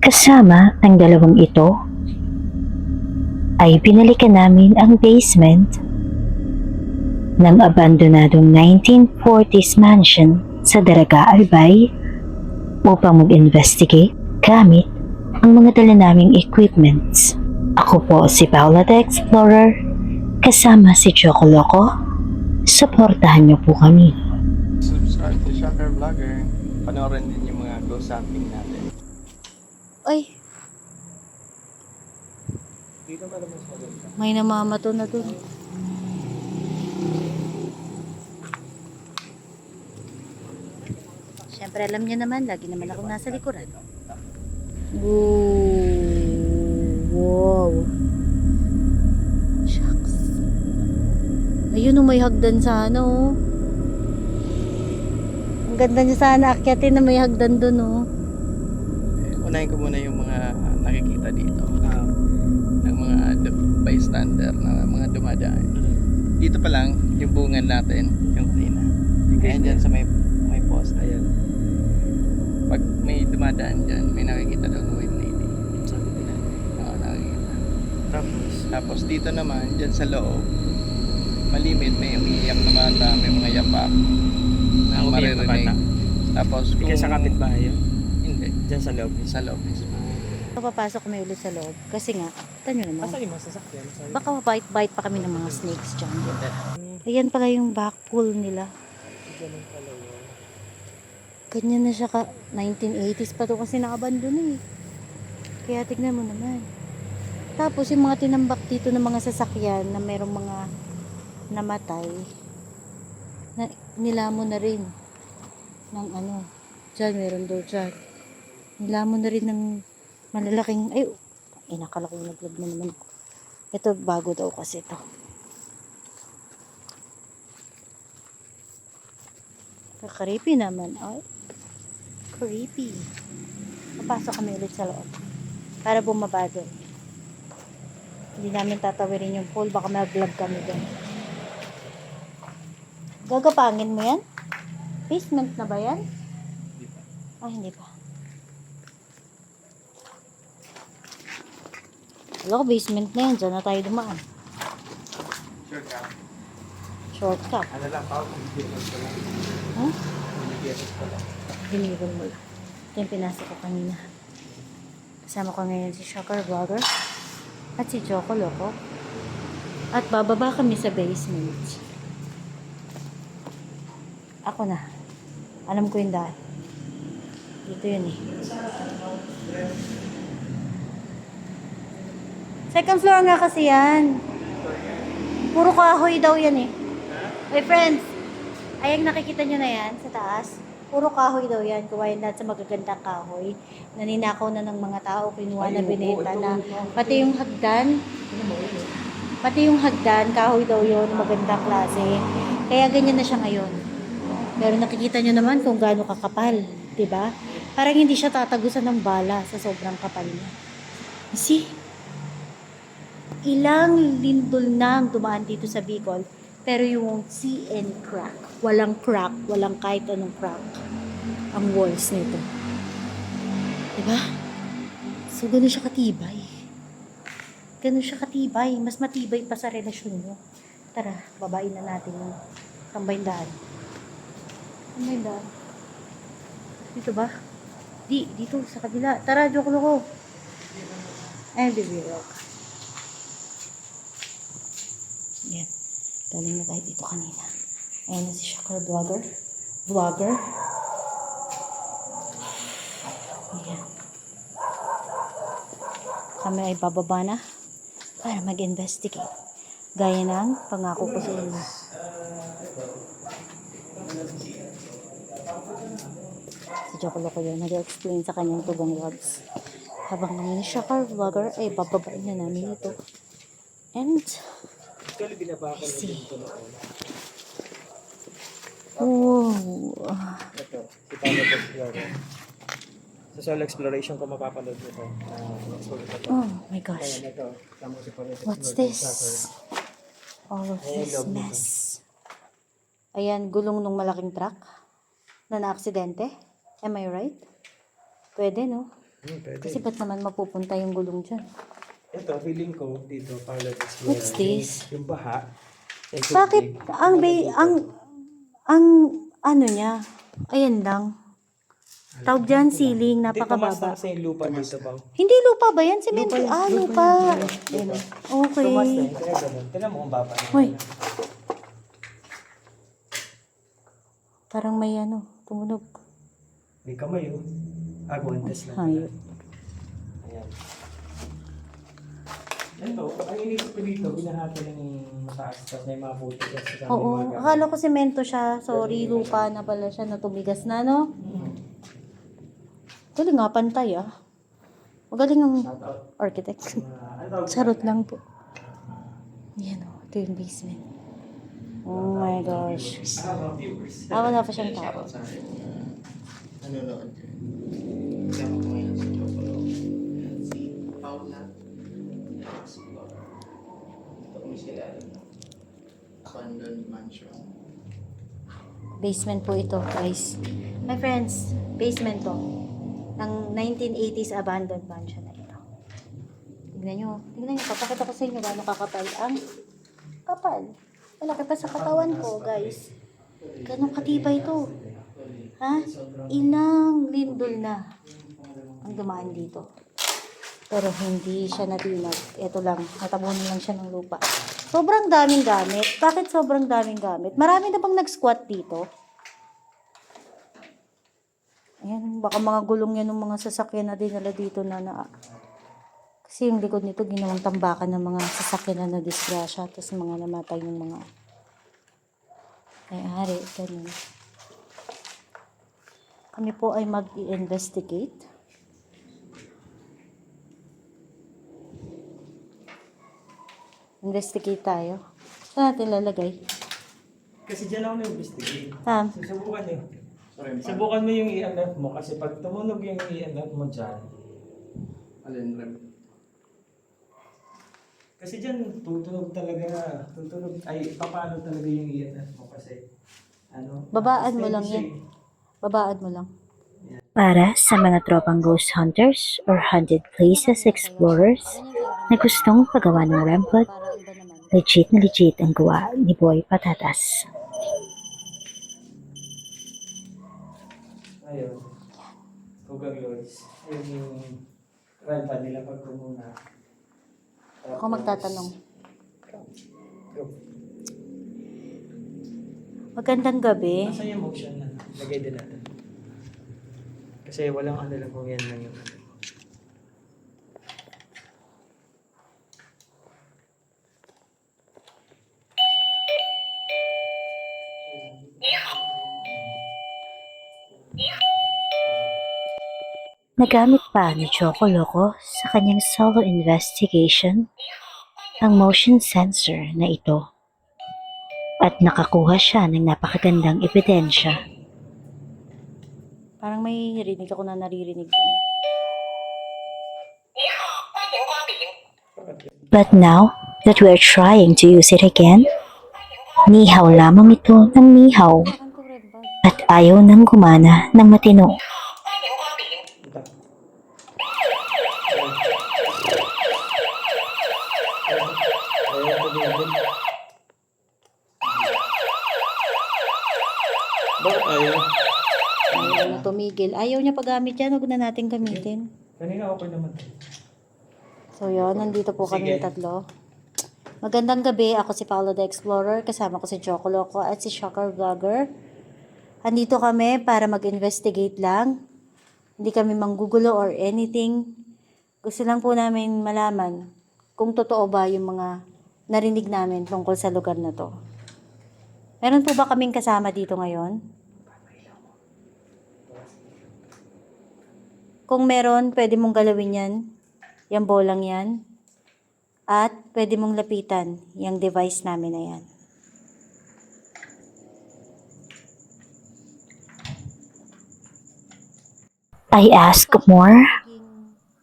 Kasama ang dalawang ito, ay binalikan namin ang basement ng abandonadong 1940s mansion sa Daraga Albay upang mag-investigate gamit ang mga dala naming equipments. Ako po si Paula the Explorer, kasama si Choco Loco. Suportahan niyo po kami. Subscribe to Shocker Vlogger. Panoorin din yung mga close-upping natin. Ay, may namamato na dun. Siyempre alam niyo naman, lagi naman akong nasa likuran. Wow. Shucks. Ayun, may hagdan sa ano. Ang ganda niya sana akyatin na may hagdan dun, oh. Unahin ko muna yung mga nakikita dito. Ng mga bystander na mga dumadaan. Dito pa lang, yung bungan natin, yung kanina. Ayan dyan sa may post. Ayan. Pag may dumadaan dyan, may nakikita daw ng white lady. Sabi ko na. Oo, nakikita. Tapos dito naman, dyan sa loob, malimit, may umiiyak na bata, may mga yapak na maririnig. Tapos kung... Sa kapitbahay yun? Hindi. Diyan sa loob. Sa loob mismo. Papasok kami ulit sa loob kasi nga, tanyo naman. Asan yung mga sasakyan? Baka mabite-bite pa kami ng mga snakes dyan. Ayan pala yung back pool nila. Ganun pala yun. Ganyan na siya ka 1980s pa to kasi nakabandon eh. Kaya tignan mo naman. Tapos yung mga tinambak dito ng mga sasakyan na merong mga namatay, na nilamon na rin ng ano. Diyan, meron daw dyan. Nilamon na rin ng malalaking, ay, inakala ko yung naglag na naman. Ito, bago daw kasi ito. Creepy naman. Ay, creepy. Papasok kami ulit sa loob. Para bumaba doon. Hindi namin tatawirin yung pool. Baka mag-vlog kami doon. Gagapangin mo yan? Basement na ba yan? Ah, hindi pa. Wala ko, basement na yan. Diyan na tayo dumaan. Sure ka? Shortcut. Ano lang, Pao? Huh? Binigyan ko lang. Binibon mo lang. Ito yung pinasok ko kanina. Kasama ko ngayon si Shocker Vlogger at si Choco Loco. At bababa kami sa basement. Ako na. Alam ko yung daan. Dito yun eh. Second floor nga kasi yan. Puro kahoy daw yan eh. Hey friends, ayang nakikita nyo na yan sa taas. Puro kahoy daw yan. Kuwain lahat sa magagandang kahoy. Naninakaw na ng mga tao. Kinuha na, binenta na. Pati yung hagdan, kahoy daw yun. Magandang klase. Kaya ganyan na siya ngayon. Pero nakikita nyo naman kung gaano kakapal. Diba? Parang hindi siya tatagusan ng bala sa sobrang kapal niya. See? Ilang lindol na ang dumaan dito sa Bicol. Pero you won't see any crack. Walang crack. Walang kahit anong crack. Ang walls nito. Diba? So, ganun siya katibay. Ganun siya katibay. Mas matibay pa sa relasyon nyo. Tara, babain na natin yung tambayndaan. Tambayndaan. Dito ba? Dito sa kabila. Tara, joke loko. I'll be real. Yan. Galing na tayo dito kanina. Ayan na si Shocker Vlogger. Ayan. Kami ay bababa na para mag-investigate. Gaya ng pangako ko sa inyo. Si Choco Loco yun. Nag-explain sa kanyang tugang vlogs. Habang kami ni Shocker Vlogger ay bababain na namin ito. And see. Oh. Ito, si Paolo Explorer. Sa solo exploration ko mapapanood nito. Oh my gosh. Ayan, ito. Tama si Paolo What's Explorer. this? All of this mess. Ayan, gulong ng malaking truck na naaksidente. Am I right? Pwede, no? Pwede. Kasi ba't naman mapupunta yung gulong dyan? Ito, feeling ko dito, Pilot Explorer. What's this? Yung baha. yung Bakit tubig, ang dito. ang ano niya? Ayan lang. Tawag dyan, ceiling, Hindi, tumas napakababa. na kasi yung lupa dito ba? Hindi lupa ba yan? Semento? Lupa yan, Ah, lupa lupa. yan. Okay. Tumas na yun, kaya ganun. Tignan mo kung baba na. Hoy. Parang may ano, tumunog. May kamay oh. Guwantes lang. Hayop. Ayan. Ito, ang inisip ko dito, binahati lang yung mataas, tapos may mga puti kasi sa Oo, mga akala ko semento siya. Sorry, lupa na pala siya, natumigas na, no? Galing nga, pantay ah. Magaling ang Shoutout. architect. Ano tawag? Charot lang po. Yan o, ito yung basement. Oh my gosh. Mga viewers. Wala pa siyang tao. Shoutout sa akin. Nanonood yun. Kasama ko ngayon si Jopolo. Yan, si Paula. Explorer. Ito kung sila abandoned mansion. Basement po ito, guys. My friends, basement to. Ng 1980s abandoned mansion na ito. Tignan nyo. Tignan nyo. Papakita ko sa inyo gaano kakapal ang kapal. Malaki pa sa katawan ko, guys. Ganong katibay ito. Ha? Ilang lindol na ang dumaan dito. Pero hindi siya natinag. Ito lang. Natabunan lang siya ng lupa. Sobrang daming gamit. Bakit sobrang daming gamit? Marami na bang nag-squat dito? Ayan, baka mga gulong yan ng mga sasakyan na dinala dito na kasi yung likod nito ginawang tambakan ng mga sasakyan na nadisgrasya tapos mga namatay yung mga may-ari, ganun. Kami po ay mag-i-investigate. Investigate tayo. Saan natin lalagay? Kasi dyan ako na-investigate. Susubukan eh. Subukan mo yung i-unlock mo kasi pag tumunog yung i-unlock mo dyan, Alin rem? kasi dyan tutunog talaga, paano talaga yung i-unlock mo kasi ano? Babaan mo lang steady siya yan. Babaan mo lang. Para sa mga tropang ghost hunters or haunted places explorers na gustong pagawa ng rampart, Para iba naman. legit ang gawa ni Boy Patatas. Ayun. Kugang Lords. Ayun yung renta nila pag kumuna. Ako magtatanong. Go. Magandang gabi. Nasaan yung motion na? Lagay din natin. Kasi walang ano lang kung yan lang yung ano. Nagamit pa ni Choco Loco sa kanyang solo investigation ang motion sensor na ito at nakakuha siya ng napakagandang ebidensya. Parang may rinig ako na naririnig ko. But now that we're trying to use it again, nihaw lamang ito ng nihaw Saan ko red bag? at ayaw nang gumana ng matino. Ito. Ayun, tumigil. Bakit ayaw? Ayaw na tumigil. Ayaw niya pagamit yan. Huwag na natin gamitin. Kanina okay naman. So yun, nandito po kami Sige. tatlo. Magandang gabi. Ako si Paula the Explorer. Kasama ko si Choco Loco at si Shocker Vlogger. Andito kami para mag-investigate lang. Hindi kami manggugulo or anything. Gusto lang po namin malaman kung totoo ba yung mga narinig namin tungkol sa lugar na to. Meron po ba kaming kasama dito ngayon? Kung meron, pwede mong galawin yan. Yung bolang yan. At pwede mong lapitan yung device namin na yan. I asked more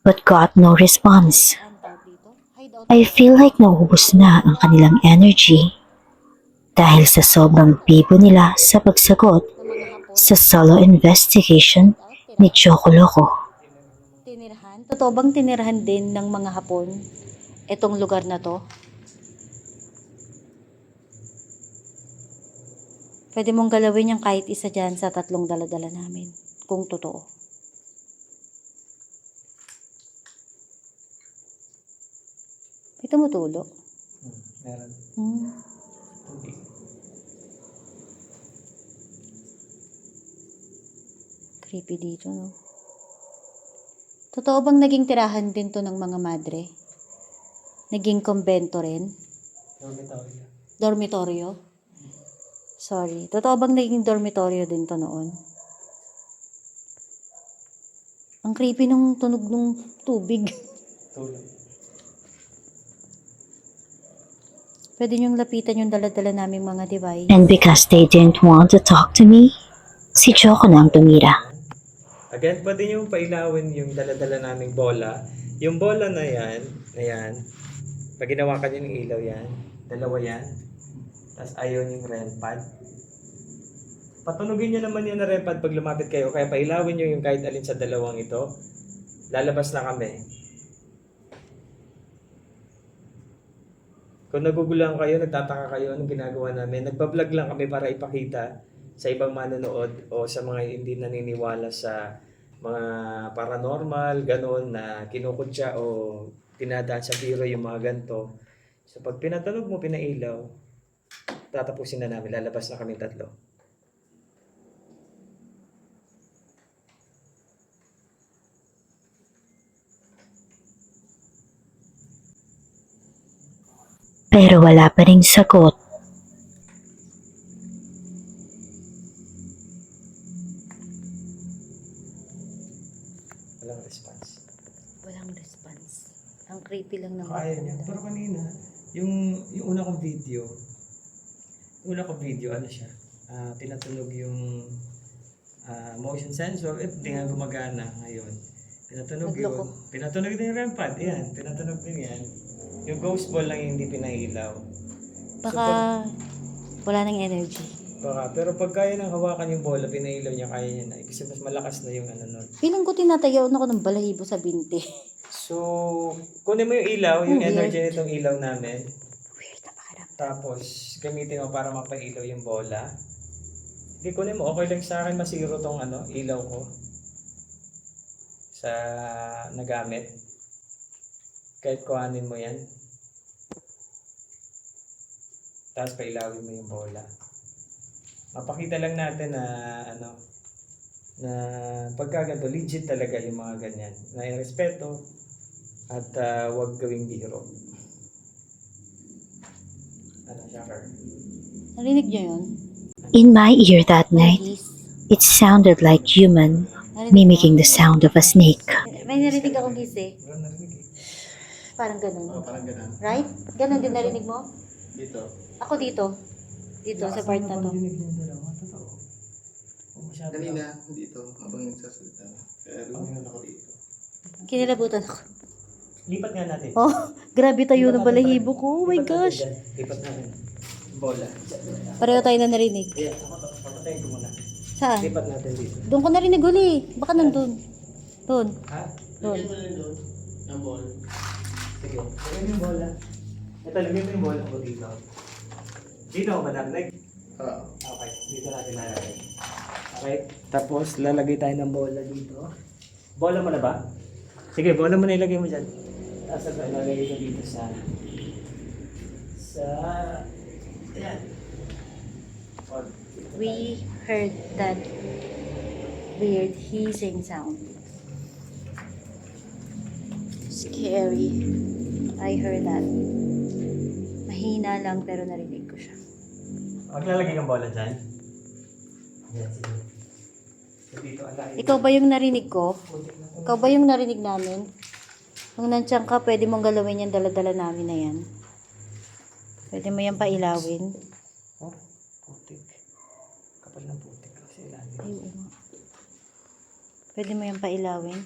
but got no response. I feel like naubos na ang kanilang energy dahil sa sobrang bibo nila sa pagsagot sa solo investigation ni Choco Loco. tinirahan? Totoo bang tinirahan din ng mga Hapon itong lugar na to? Pwede mong galawin yung kahit isa dyan sa 3 dala-dala namin. Kung totoo. May tumutulo. Meron. Tubig. Creepy dito, no? Totoo bang naging tirahan din to ng mga madre? Naging kumbento rin? Dormitorio. Dormitoryo? Sorry. Totoo bang naging dormitoryo din to noon? Ang creepy nung tunog ng tubig. Tulog. Pwede niyong lapitan yung dala-dala naming mga device. And because they didn't want to talk to me, si Choco na ang tumira. Again, pwede nyo pailawin yung dala-dala naming bola. Yung bola na yan, pag ginawakan nyo ng ilaw yan, dalawa yan, tapos ayaw yung REM pad. Patunugin nyo naman yan na REM pad pag lumapit kayo, kaya pailawin nyo yung kahit alin sa dalawang ito. Lalabas na kami. Kung nagugulang kayo, nagtataka kayo, anong ginagawa namin, nagbablog lang kami para ipakita sa ibang manonood o sa mga hindi naniniwala sa mga paranormal, gano'n na kinukutya o tinadaan sa biro yung mga ganito. So pag pinatunog mo, pinailaw, tatapusin na namin, lalabas na kami 3. Pero wala pa ring sagot. Walang response. Walang response. Ang creepy lang ng Kaya niya. Pero kanina, yung una kong video, ano siya, pinatunog yung motion sensor, di nga gumagana ngayon. Pinatunog Nagloko. yun. Pinatunog din yung REM pad, yan. Pinatunog din yan. Yung ghost ball lang yung hindi pinailaw. Baka wala nang energy. Pero pag kaya nang hawakan yung bola, pinailaw niya, kaya niya na. Kasi mas malakas na yung ano nun. Feeling ko tinatayaw ako ng balahibo sa binti. So, kunin mo yung ilaw, yung Weird. energy nitong ilaw namin. Weird na pakiramdam. Tapos, gamitin mo para mapailaw yung bola. Hindi, kunin mo. Okay lang sa akin masiro tong ilaw ko. Sa nagamit. Kahit kuhanin mo yan. Tapos pailawin mo yung bola. Mapakita lang natin na na pagka ganito, legit talaga yung mga ganyan. Na respeto at huwag gawing biro. Shocker? Narinig niyo yun? In my ear that night, Ladies, it sounded like human narinig mimicking the sound of a snake. May narinig akong hisi. Wala narinig eh. Parang ganun. Parang ganun. Right? Ganun din narinig mo? Dito. Ako dito. Dito, sa part na to. Dinig yung dalawa, totoo. Masyado Kanina, dito, habang nagsasalita. Kaya lumingon ako dito. Kinilabutan ako. Lipat nga natin. Oh, grabe tayo Lipat ng natin, balahibo pre. ko. Oh my Lipat natin gosh. dyan. Lipat natin. Bola. Pareho tayo na narinig. Ayan, papatayin ko muna. Saan? Lipat natin dito. Doon ko narinig uli. Baka nandun. Doon. Ha? Doon. Ng ball. Sige. Lagyan mo yung bola. Ito, lagyan mo yung bola ko dito. Dito ako ba narinig? Oo. Okay, dito natin nalagay. Okay, tapos lalagay tayo ng bola dito. Bola mo na ba? Sige, bola mo na ilagay mo dyan. Tapos lalagay ko dito ayan. We heard that weird hissing sound. Scary. I heard that. Mahina lang pero narinig ko siya. Maglalagay ng bola dyan. Ayan, sige. So dito, alahin. Ikaw ba yung narinig ko? Ikaw ba yung narinig namin? Kung nandiyan ka, pwede mong galawin yung dala-dala namin na yan. Pwede mo yan pailawin. Oh, putik. Kapal ng putik kasi ilalim. Ay, oo nga. Pwede mo yan pailawin.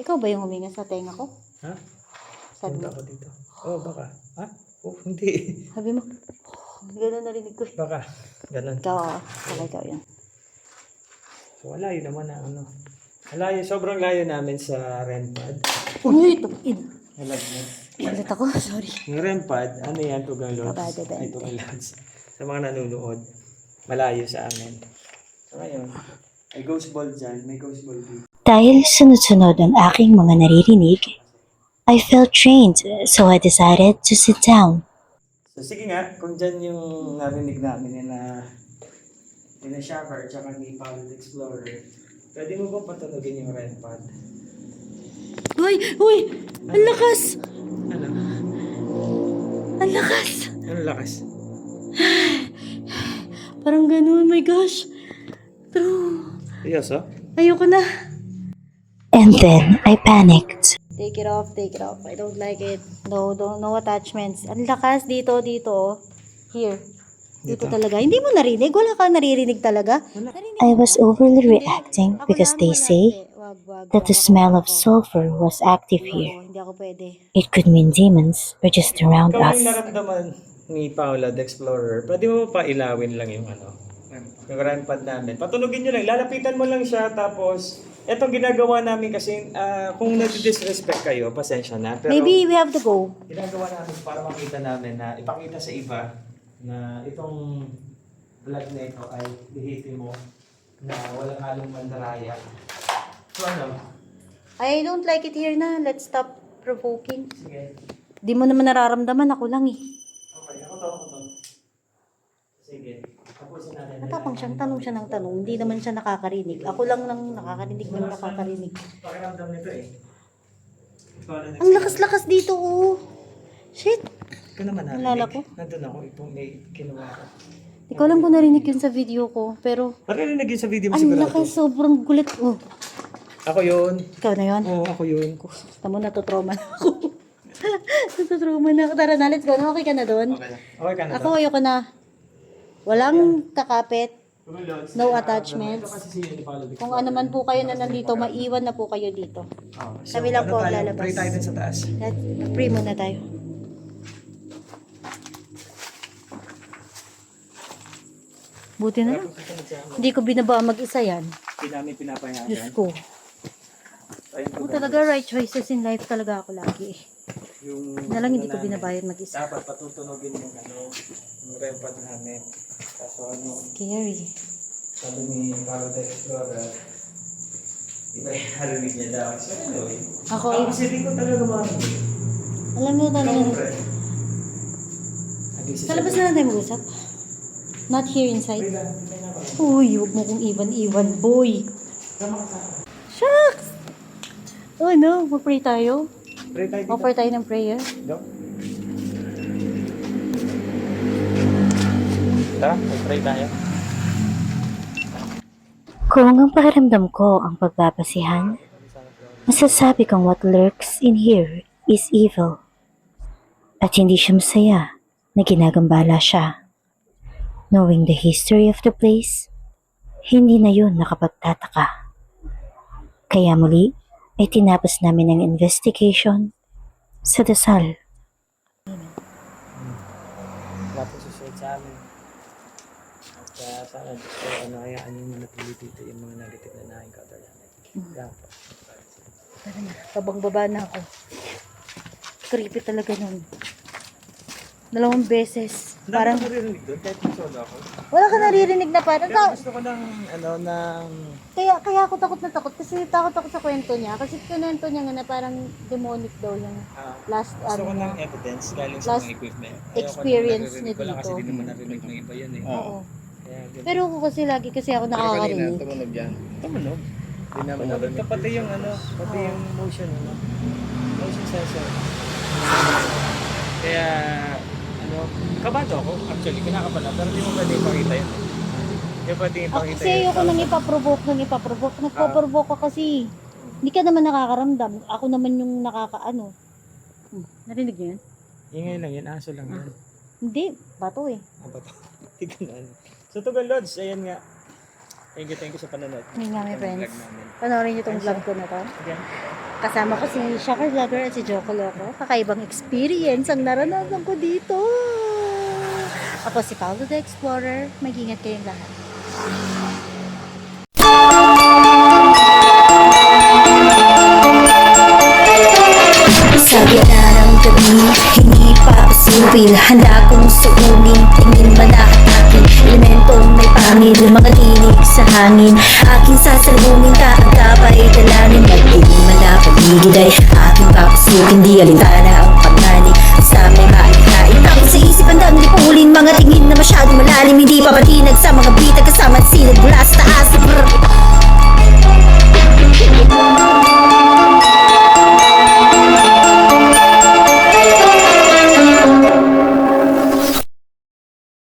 Ikaw ba yung huminga sa tenga ko? Ha? Sabi mo? Punta ako dito. Oh, baka. Ha? Oh, hindi. Sabi mo? Oh, gano'n narinig ko. Baka. Ganun. Ikaw, baka ikaw yan. So wala, yun naman na Layo, sobrang layo namin sa REMPAD. Uy, ito. Halagnas. Ulit ako, sorry. Yung REMPAD, ano yan, Tugang Lods? Kabado, bente. Ay, Tugang Lods. Sa mga nanonood, malayo sa amin. So ngayon, may ghost ball dyan, may ghost ball dito. Dahil sunod-sunod ang aking mga naririnig, I felt trained, so I decided to sit down. So sige nga, kung dyan yung narinig namin na Shocker tsaka ni Pilot Explorer, pwede mo bang patunogin yung REMPAD? Uy! Ang lakas! Ano? Ang lakas! Ano lakas? Parang ganun, my gosh. True. Yes, oh? Ayoko na. And then I panicked. Take it off. I don't like it. No attachments. Ang lakas dito. Here. Dito talaga. Hindi mo narinig? Wala kang naririnig talaga? Narinig I mo was ba? overly Hindi. reacting Ako because lang, they wala. say Wag. that the smell of sulfur was active here. Hindi ako pwede. It could mean demons were just around Ikaw us. yung naramdaman ni Paula the Explorer, pwede mo pa ilawin lang yung yung REMPAD namin. Patunogin nyo lang, lalapitan mo lang siya, tapos etong ginagawa namin kasi kung nag-disrespect kayo, pasensya na. Pero Maybe we have to go. ginagawa namin para makita namin na ipakita sa iba na itong vlog na ito ay lihitimo na walang halong mandaraya. So ano? I don't like it here na. Let's stop provoking. Sige. Di mo naman nararamdaman. Ako lang eh. Okay, ako to. Sige. Tapusin natin. Matapang siyang tanong siya ng tanong. Hindi naman siya nakakarinig. Ako lang nakakarinig ng nakakarinig. Pakiramdam nito eh. Ikaw na Ang lakas-lakas dito oh. Shit. Ikaw naman narinig. Nalala ko. Nandun ako, itong may ginawa ko. Di ko alam kung narinig yun sa video ko. Pero Narinig yun sa video mo ang sigurado. lakas. Sobrang gulit. Oh. Ako yun. Ikaw na yun. Oo, ako yun. Tamo natutrauma na ako. Natutrauma na ako. Tara na, let's go. Okay ka na doon? Okay ka na Ako ayoko na. Walang kakapit. No Ito attachments. kasi si Yuni Paolo Victor. Kung ano man po kayo na nandito, maiwan na po kayo dito. Kami lang po ang tayo? lalabas. Pray tayo dun sa taas. Pray muna tayo. Buti na lang. Hindi ko binaba mag-isa yan. Hindi namin pinapayagan. Diyos ko. Ayun po, Ako talaga right choices in life talaga ako lagi. yung Na lang hindi ko namin, binabayad mag-isa. Dapat patutunogin yung yung REMPAD namin. Kaso Scary. sabi ni Paolo the Explorer, iba yung harinig niya daw. So anyway, Ako kasi di ko talaga marinig. alam mo talaga. Sa labas na lang tayo mag-usap. Not here inside. Uy, huwag mo kong iwan-iwan, boy. Shucks! Oh no, mag-pray tayo. Pray tayo dito. Offer tayo ng prayer. Go. Tara, pray tayo. Kung ang pakiramdam ko ang pagbabasihan, masasabi kong what lurks in here is evil. At hindi siya masaya na ginagambala siya. Knowing the history of the place, hindi na yun nakapagtataka. Kaya muli ay tinapos namin ang investigation sa dasal. Wala po susunod sa amin. At sana hayaan yung manatili dito yung mga negative na na-encounter namin. Dapat. Tara na, kabang-baba na ako. Creepy talaga nun. 2 beses. Parang, Parang naririnig doon kahit solo ako. wala ka naririnig na parang, Pero gusto ko ng kaya ako takot na takot kasi takot ako sa kwento niya. Kasi kwento niya nga na parang demonic daw yung last, gusto ko ano, ng evidence galing sa last mga equipment. experience niya Wala kasi dito. hindi mo narinig ng iba yan eh. Oo. Kaya ganun. Pero ako kasi lagi kasi ako nakakarinig. tumunog yan. Tumunog. Hindi naman Tumunog ka pati yung pati yung motion, motion sensor. Kaya, kabado ako. Actually, kinakabala. Pero hindi mo pwede ipakita yun. Hindi pwede Ako ipakita kasi ayoko nang ipaprovoke. Nagpo-provoke ka kasi. Hindi ka naman nakakaramdam. Ako naman yung nakakaano. Narinig niyo yun? Ingay lang yan, aso lang yan. Hindi, bato eh. Bato. Tignan. So, Tugal Lods, ayan nga. Thank you sa panonood. Yun nga, my Ang friends. vlog namin. Panoorin niyo tong vlog ko na to. Again. Kasama ko si Shocker Vlogger at si Joko Loco. Kakaibang experience ang naranasan ko dito. Ako si Paolo the Explorer. Mag-ingat kayong lahat. papel, handa kong suunin. Tingin malakit elementong may pangil, mga tinig sa hangin. Aking sasalubungin ka, ang kapay dalangin. Magiging malapagigid ay aking papasukin. Di alintana ang pagnanig, sa may maikain. Takot sa isip ang dami pulin, mga tingin na masyadong malalim. Hindi papatinag sa mga bitag kasama silid mula sa taas.